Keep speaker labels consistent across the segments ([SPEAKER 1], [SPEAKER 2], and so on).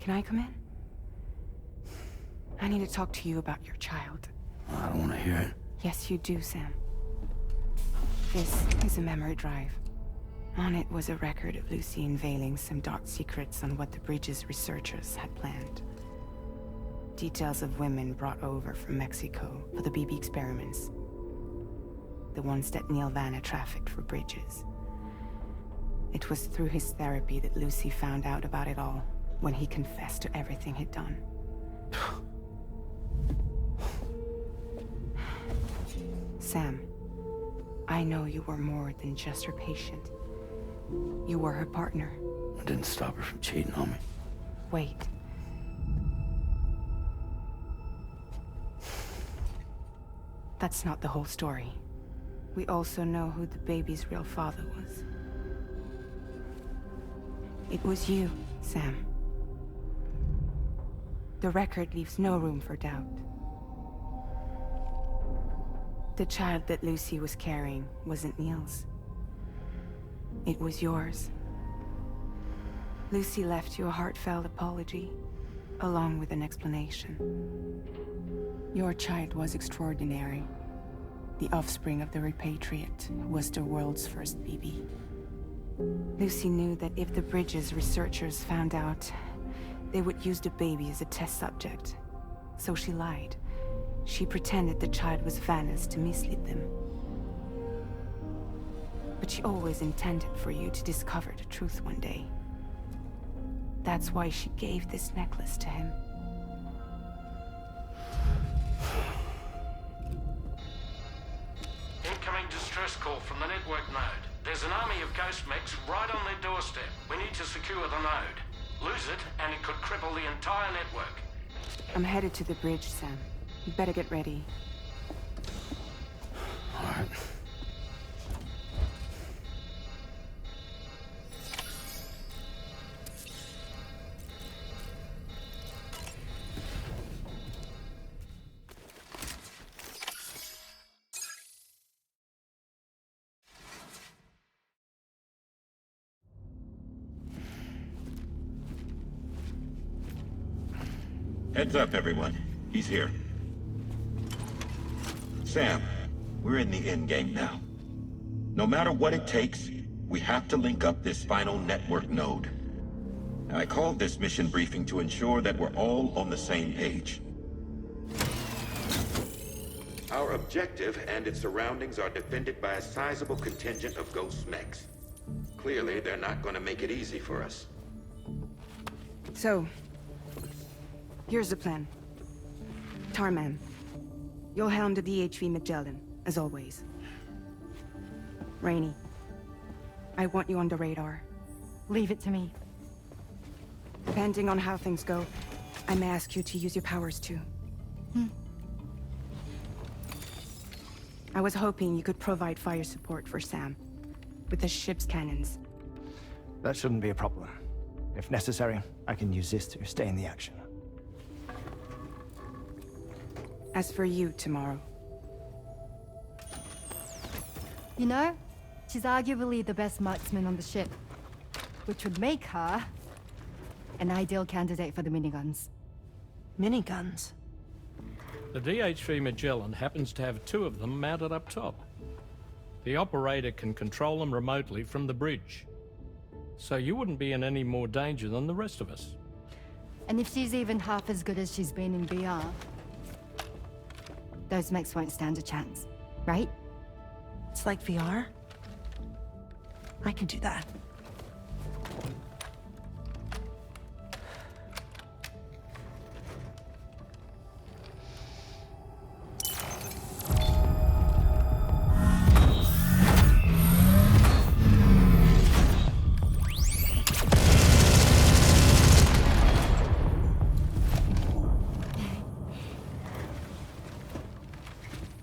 [SPEAKER 1] Can I come in? I need to talk to you about your child.
[SPEAKER 2] I don't want to hear it.
[SPEAKER 1] Yes, you do, Sam. This is a memory drive. On it was a record of Lucy unveiling some dark secrets on what the Bridges researchers had planned. Details of women brought over from Mexico for the BB experiments. The ones that Neil Vanna trafficked for Bridges. It was through his therapy that Lucy found out about it all, when he confessed to everything he'd done. Sam, I know you were more than just her patient. You were her partner.
[SPEAKER 2] I didn't stop her from cheating on me.
[SPEAKER 1] Wait. That's not the whole story. We also know who the baby's real father was. It was you, Sam. The record leaves no room for doubt. The child that Lucy was carrying wasn't Neil's. It was yours. Lucy left you a heartfelt apology, along with an explanation. Your child was extraordinary. The offspring of the repatriate who was the world's first BB. Lucy knew that if the Bridges researchers found out, they would use the baby as a test subject. So she lied. She pretended the child was Vanna's to mislead them. But she always intended for you to discover the truth one day. That's why she gave this necklace to him.
[SPEAKER 3] Incoming distress call from the network node. There's an army of ghost mechs right on their doorstep. We need to secure the node. Lose it, and it could cripple the entire network.
[SPEAKER 1] I'm headed to the bridge, Sam. You better get ready.
[SPEAKER 2] All right.
[SPEAKER 4] Heads up, everyone. He's here. Sam, we're in the endgame now. No matter what it takes, we have to link up this final network node. I called this mission briefing to ensure that we're all on the same page. Our objective and its surroundings are defended by a sizable contingent of ghost mechs. Clearly, they're not going to make it easy for us.
[SPEAKER 1] So, here's the plan. Tarman, you'll helm the DHV Magellan, as always. Rainey, I want you on the radar.
[SPEAKER 5] Leave it to me.
[SPEAKER 1] Depending on how things go, I may ask you to use your powers too. I was hoping you could provide fire support for Sam, with the ship's cannons.
[SPEAKER 6] That shouldn't be a problem. If necessary, I can use this to stay in the action.
[SPEAKER 1] As for you, tomorrow.
[SPEAKER 5] You know, she's arguably the best marksman on the ship, which would make her an ideal candidate for the miniguns.
[SPEAKER 7] Miniguns?
[SPEAKER 8] The DHV Magellan happens to have 2 of them mounted up top. The operator can control them remotely from the bridge. So you wouldn't be in any more danger than the rest of us.
[SPEAKER 5] And if she's even half as good as she's been in VR, those mechs won't stand a chance, right?
[SPEAKER 7] It's like VR? I can do that.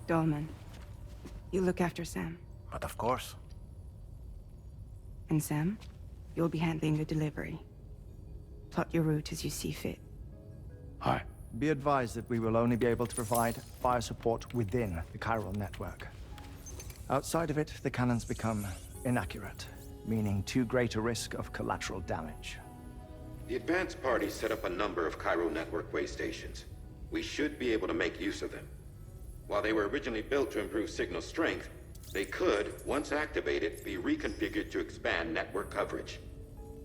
[SPEAKER 1] Dolman, you look after Sam.
[SPEAKER 6] But of course.
[SPEAKER 1] And Sam, you'll be handling the delivery. Plot your route as you see fit.
[SPEAKER 2] All right.
[SPEAKER 6] Be advised that we will only be able to provide fire support within the chiral network. Outside of it, the cannons become inaccurate, meaning too great a risk of collateral damage.
[SPEAKER 4] The advanced party set up a number of Cairo network way stations. We should be able to make use of them. While they were originally built to improve signal strength, they could, once activated, be reconfigured to expand network coverage.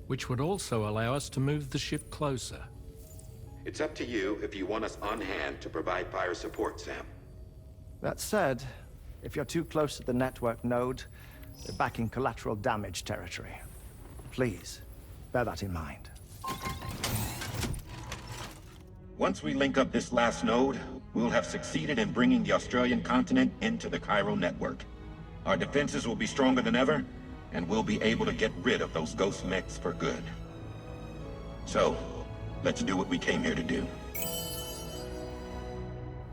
[SPEAKER 8] Which would also allow us to move the ship closer.
[SPEAKER 4] It's up to you if you want us on hand to provide fire support, Sam.
[SPEAKER 6] That said, if you're too close to the network node, you're back in collateral damage territory. Please, bear that in mind.
[SPEAKER 4] Once we link up this last node, we'll have succeeded in bringing the Australian continent into the Cairo network. Our defenses will be stronger than ever, and we'll be able to get rid of those ghost mechs for good. So, let's do what we came here to do.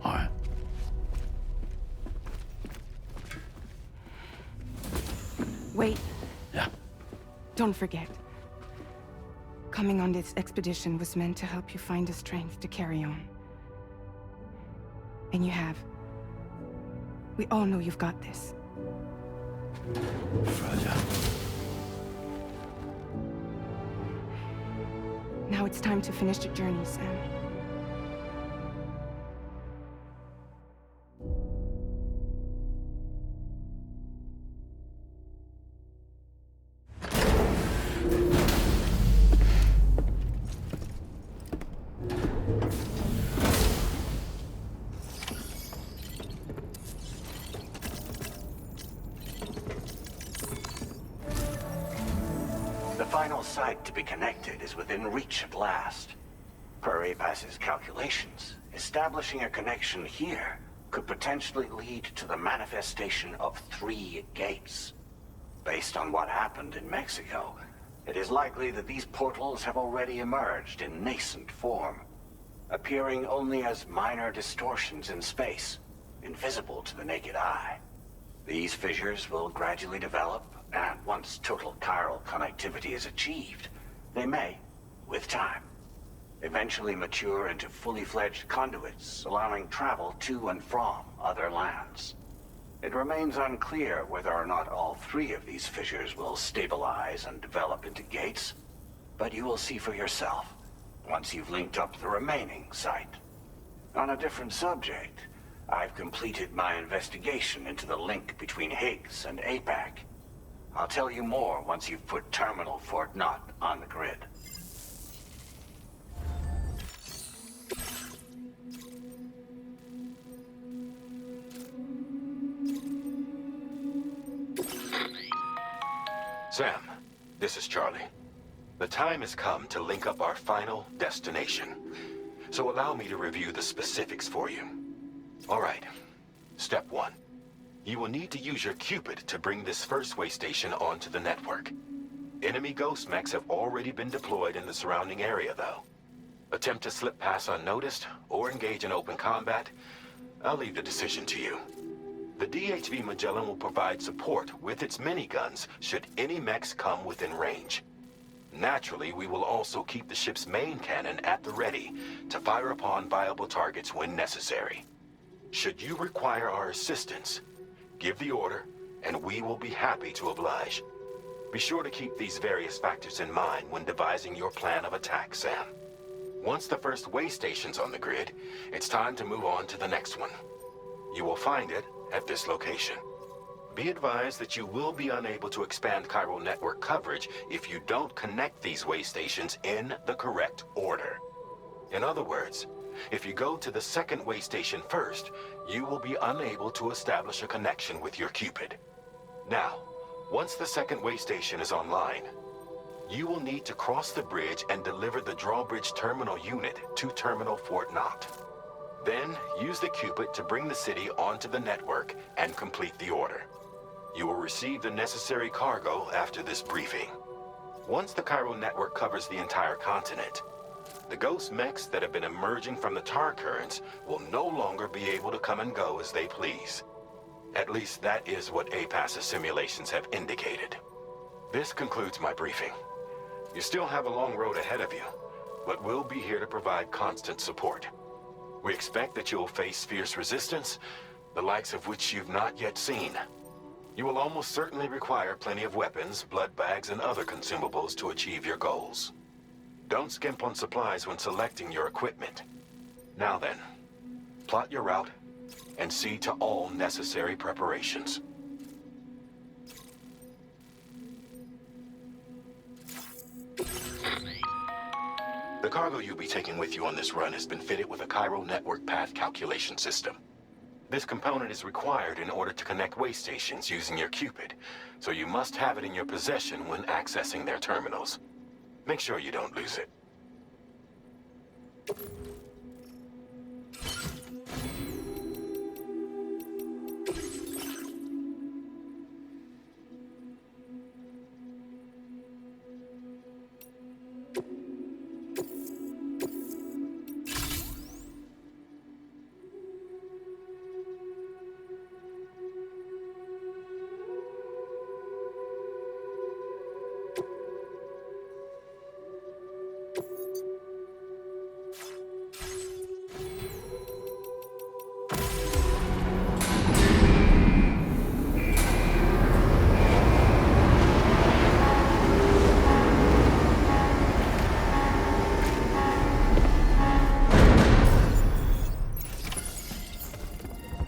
[SPEAKER 2] All right.
[SPEAKER 1] Wait,
[SPEAKER 2] Yeah.
[SPEAKER 1] don't forget. Coming on this expedition was meant to help you find the strength to carry on. And you have. We all know you've got this.
[SPEAKER 2] Fragile.
[SPEAKER 1] Now it's time to finish the journey, Sam.
[SPEAKER 9] The final site to be connected is within reach at last. Per APAS's calculations, establishing a connection here could potentially lead to the manifestation of 3 gates. Based on what happened in Mexico, it is likely that these portals have already emerged in nascent form, appearing only as minor distortions in space, invisible to the naked eye. These fissures will gradually develop, and once total chiral connectivity is achieved, they may, with time, eventually mature into fully fledged conduits, allowing travel to and from other lands. It remains unclear whether or not all 3 of these fissures will stabilize and develop into gates, but you will see for yourself once you've linked up the remaining site. On a different subject, I've completed my investigation into the link between Higgs and APAC. I'll tell you more once you've put Terminal Fort Knott on the grid.
[SPEAKER 4] Sam, this is Charlie. The time has come to link up our final destination. So allow me to review the specifics for you. All right. Step 1. You will need to use your Cupid to bring this first way station onto the network. Enemy ghost mechs have already been deployed in the surrounding area, though. Attempt to slip past unnoticed or engage in open combat, I'll leave the decision to you. The DHV Magellan will provide support with its miniguns should any mechs come within range. Naturally, we will also keep the ship's main cannon at the ready to fire upon viable targets when necessary. Should you require our assistance, give the order, and we will be happy to oblige. Be sure to keep these various factors in mind when devising your plan of attack, Sam. Once the first way station's on the grid, it's time to move on to the next one. You will find it at this location. Be advised that you will be unable to expand chiral network coverage if you don't connect these way stations in the correct order. In other words, if you go to the second way station first, you will be unable to establish a connection with your Cupid. Now, once the second way station is online, you will need to cross the bridge and deliver the drawbridge terminal unit to Terminal Fort Knott. Then, use the Cupid to bring the city onto the network and complete the order. You will receive the necessary cargo after this briefing. Once the chiral network covers the entire continent, the ghost mechs that have been emerging from the tar currents will no longer be able to come and go as they please. At least that is what APAS's simulations have indicated. This concludes my briefing. You still have a long road ahead of you, but we'll be here to provide constant support. We expect that you will face fierce resistance, the likes of which you've not yet seen. You will almost certainly require plenty of weapons, blood bags, and other consumables to achieve your goals.
[SPEAKER 10] Don't skimp on supplies when selecting your equipment. Now then, plot your route and see to all necessary preparations. The cargo you'll be taking with you on this run has been fitted with a chiral network path calculation system. This component is required in order to connect way stations using your Cupid, so you must have it in your possession when accessing their terminals. Make sure you don't lose it.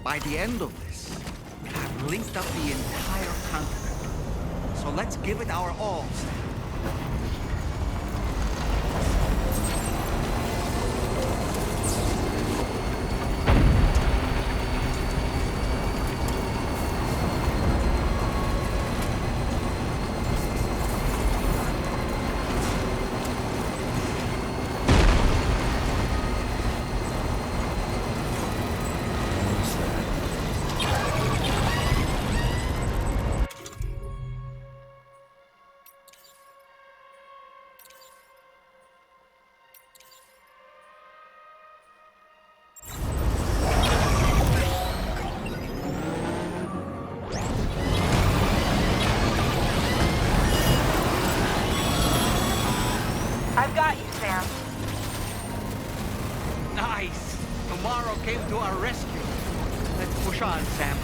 [SPEAKER 11] By the end of this, we have linked up the entire continent. So let's give it our all, Sam.
[SPEAKER 12] I've got you, Sam.
[SPEAKER 11] Nice! Tomorrow came to our rescue. Let's push on, Sam.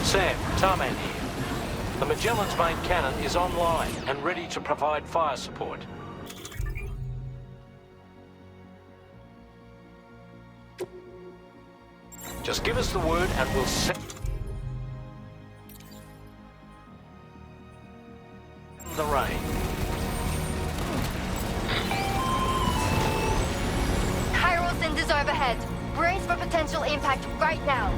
[SPEAKER 3] Sam, Tarman here. The Magellan's main cannon is online and ready to provide fire support. Just give us the word and we'll set the rain.
[SPEAKER 5] Chiral cinders overhead. Brace for potential impact right now.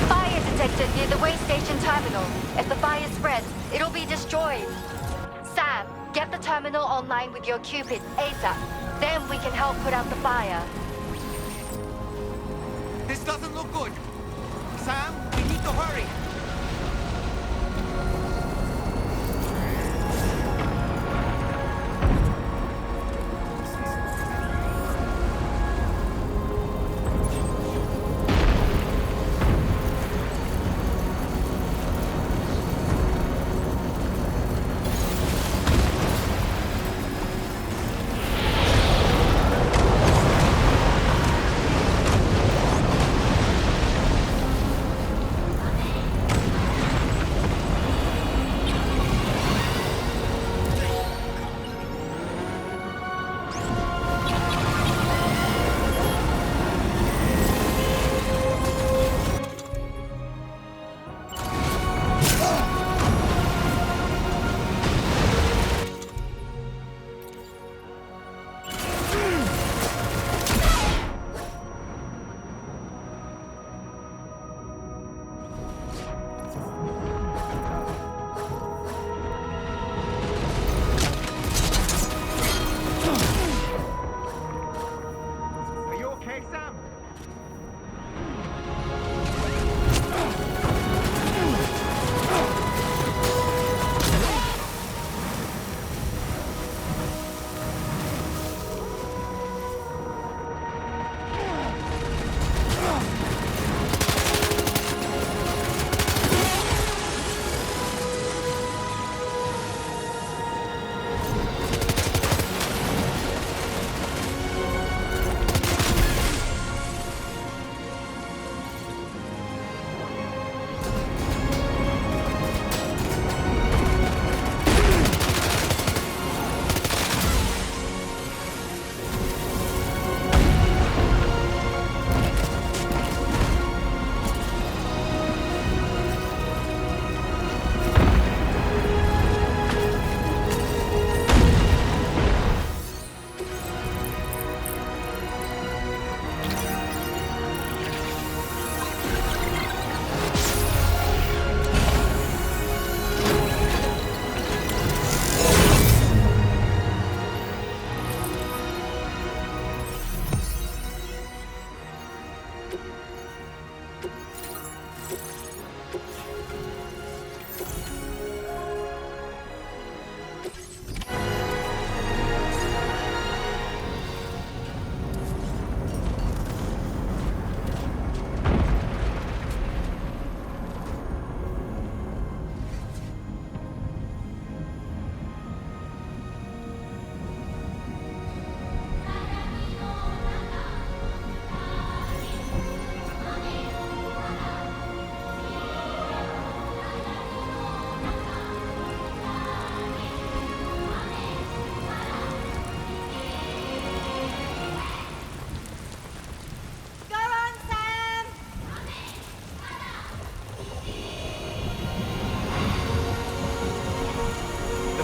[SPEAKER 5] Fire detected near the way station terminal. If the fire spreads, it'll be destroyed. Sam, get the terminal online with your Cupid ASAP. Then we can help put out the fire.
[SPEAKER 11] This doesn't look good. Sam, we need to hurry.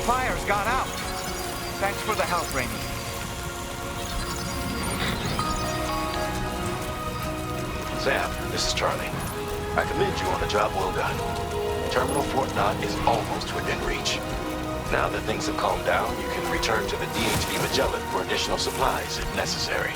[SPEAKER 11] Fire's gone out. Thanks for the help, Raimi.
[SPEAKER 10] Sam, this is Charlie. I commend you on a job well done. Terminal Fort Knott is almost within reach. Now that things have calmed down, you can return to the DHV Magellan for additional supplies if necessary.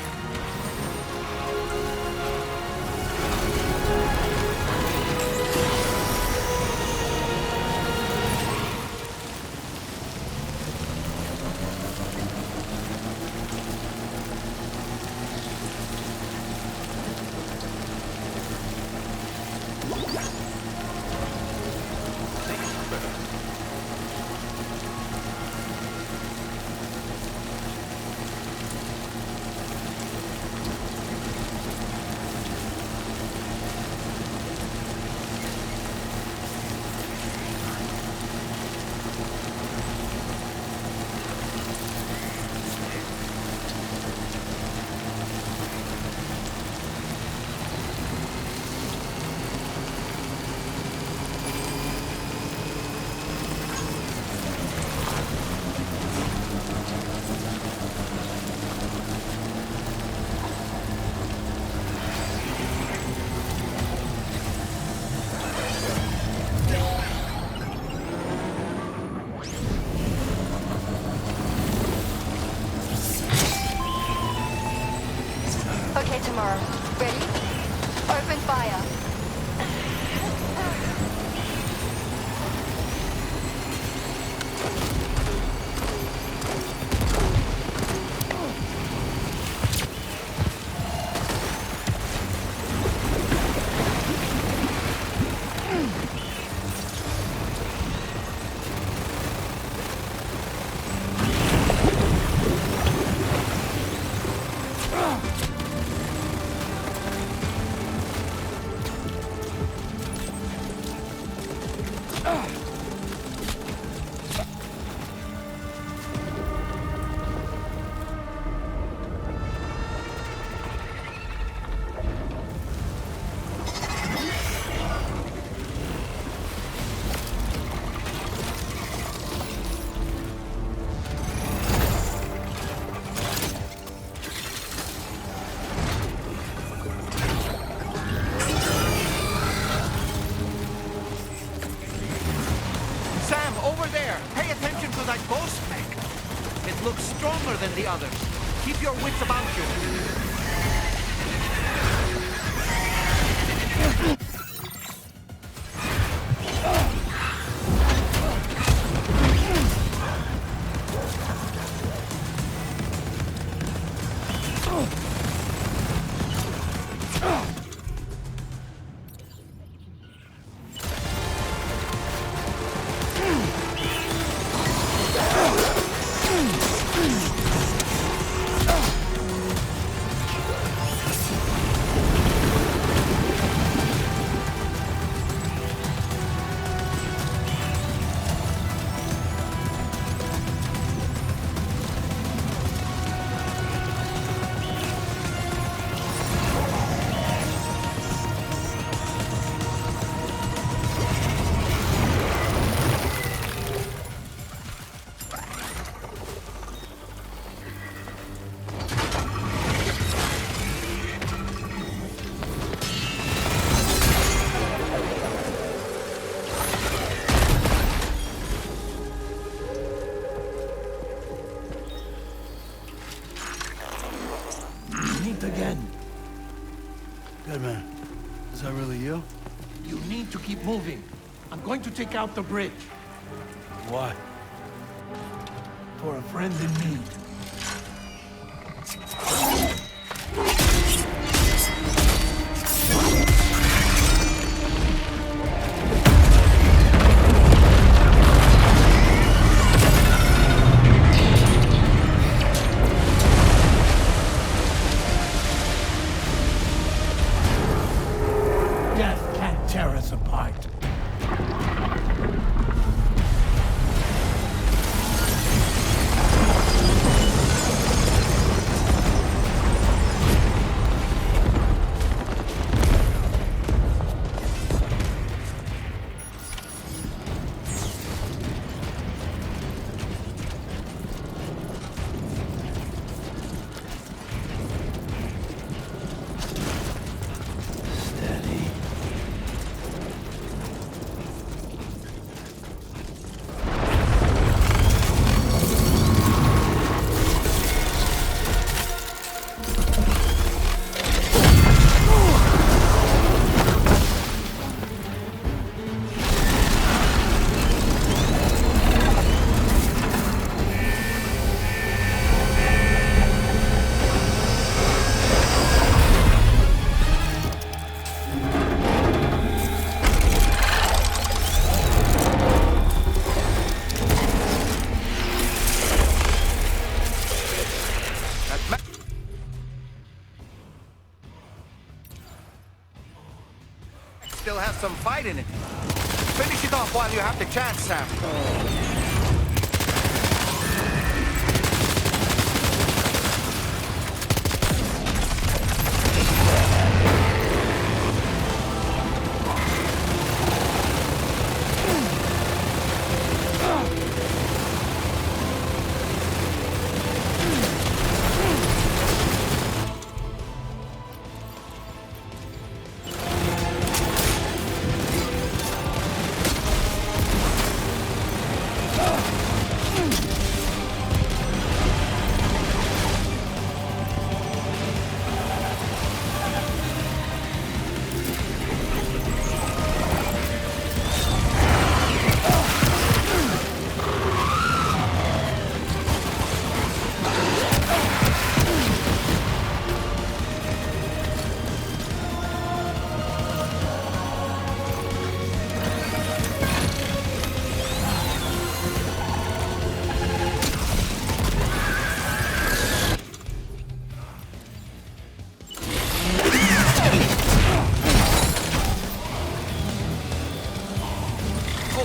[SPEAKER 5] okay tomorrow. Ready? Open fire.
[SPEAKER 11] Than the others. Keep your wits about you.
[SPEAKER 13] Again. Good man. Is that really you?
[SPEAKER 14] You need to keep moving. I'm going to take out the bridge.
[SPEAKER 13] Why?
[SPEAKER 14] For a friend in need.
[SPEAKER 11] Still has some fight in it. Finish it off while you have the chance, Sam.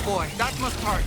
[SPEAKER 11] boy, that must hurt.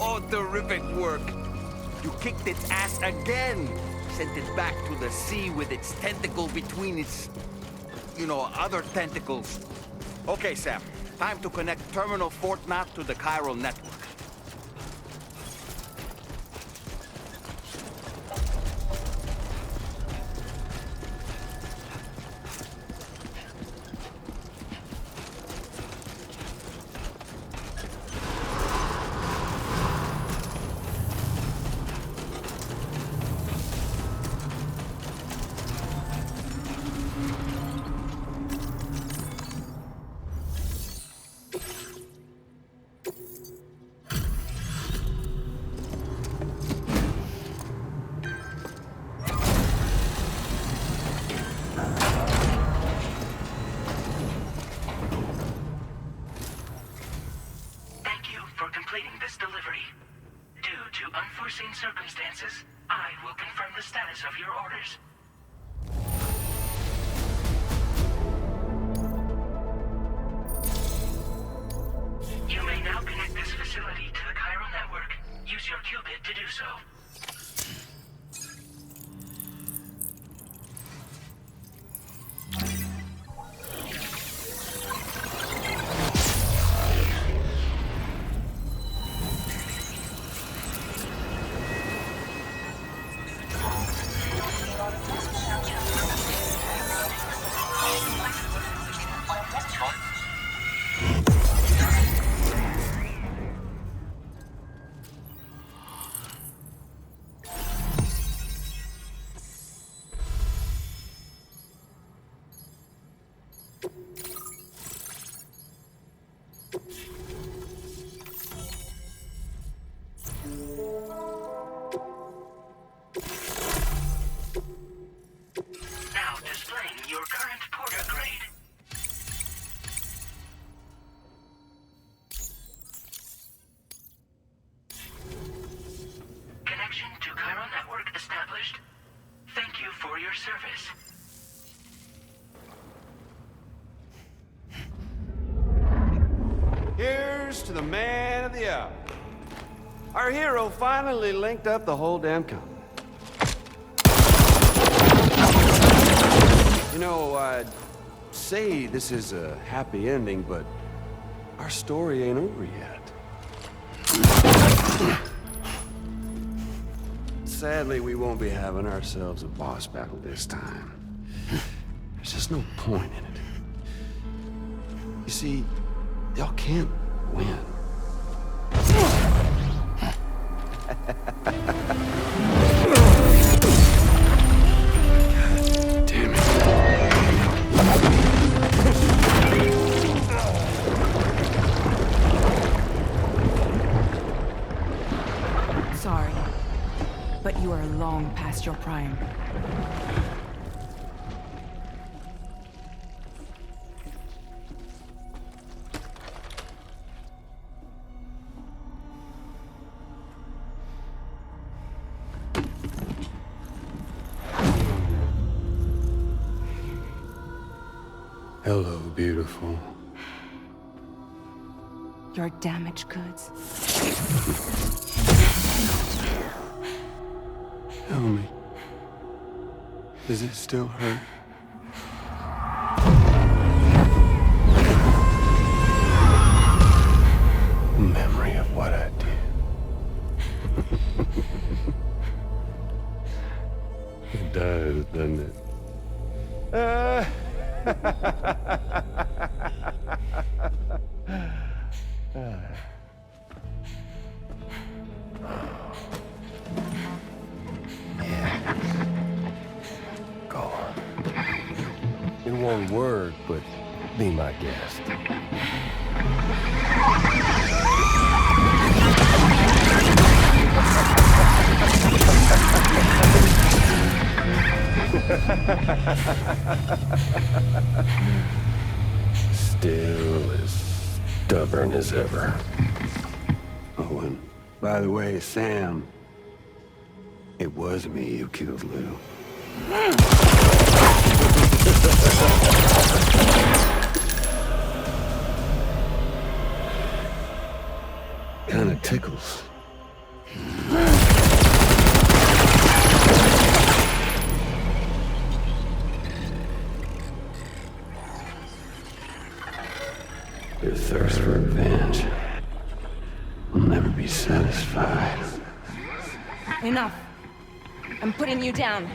[SPEAKER 11] Oh, terrific work. You kicked its ass again. Sent it back to the sea with its tentacle between its, other tentacles. Okay, Sam. Time to connect Terminal Fort Map to the chiral network.
[SPEAKER 3] unforeseen circumstances, I will confirm the status of your orders. You may now connect this facility to the chiral network. Use your qubit to do so. Now displaying your current porter grade. Connection to chiral network established. Thank you for your service.
[SPEAKER 15] Here's to the man of the hour. Our hero finally linked up the whole damn company. You know, I'd say this is a happy ending, but our story ain't over yet. Sadly, we won't be having ourselves a boss battle this time. There's just no point in it. You see, y'all can't win. Damn it.
[SPEAKER 1] Sorry, but you are long past your prime.
[SPEAKER 15] Hello, beautiful.
[SPEAKER 1] Your damaged goods.
[SPEAKER 15] Tell me, does it still hurt? Memory of what I did. It does, doesn't it? Go on. In one word, but be my guest. Still as stubborn as ever. Oh, and by the way, Sam, it was me who killed Lou. Kinda tickles. Your thirst for revenge will never be satisfied.
[SPEAKER 1] Enough. I'm putting you down.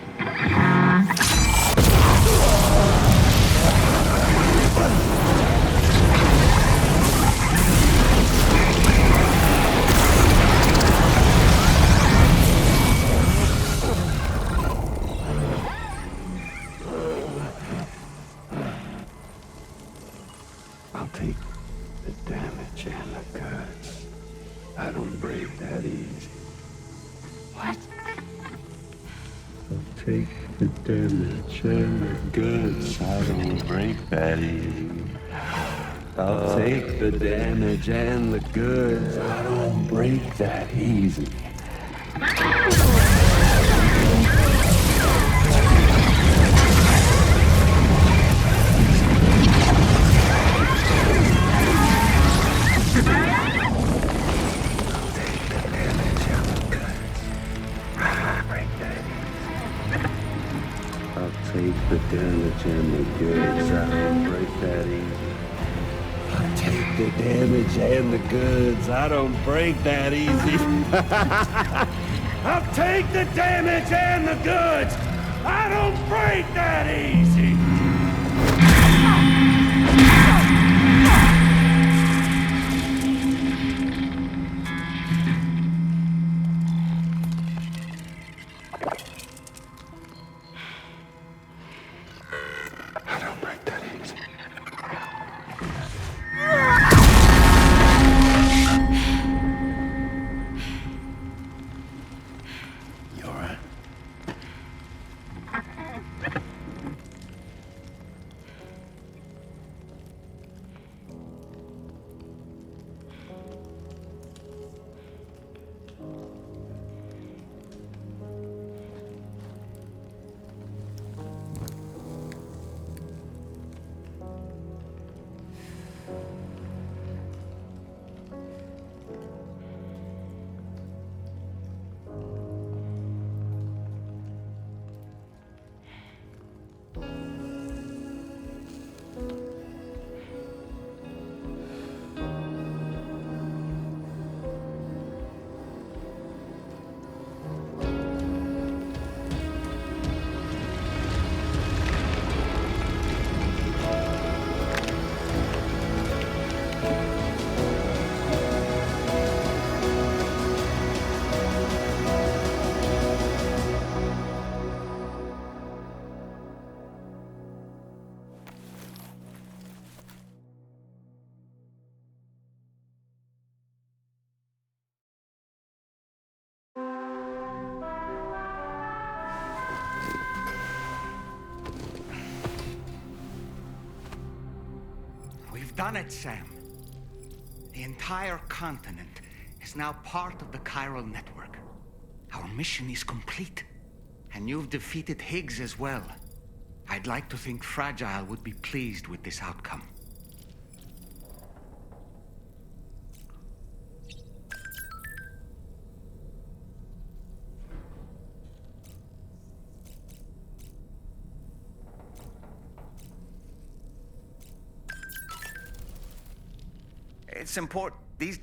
[SPEAKER 15] I'll take the damage and the goods. I don't break that easy.
[SPEAKER 1] What?
[SPEAKER 15] I'll take the damage and the goods. I don't break that easy. I'll take the damage and the goods. I don't break that easy. Take the damage and the goods. I don't break that easy. I'll take the damage and the goods. I don't break that easy. I'll take the damage and the goods. I don't break that easy.
[SPEAKER 11] done it, Sam. The entire continent is now part of the chiral network. Our mission is complete. And you've defeated Higgs as well. I'd like to think Fragile would be pleased with this outcome. It's important. These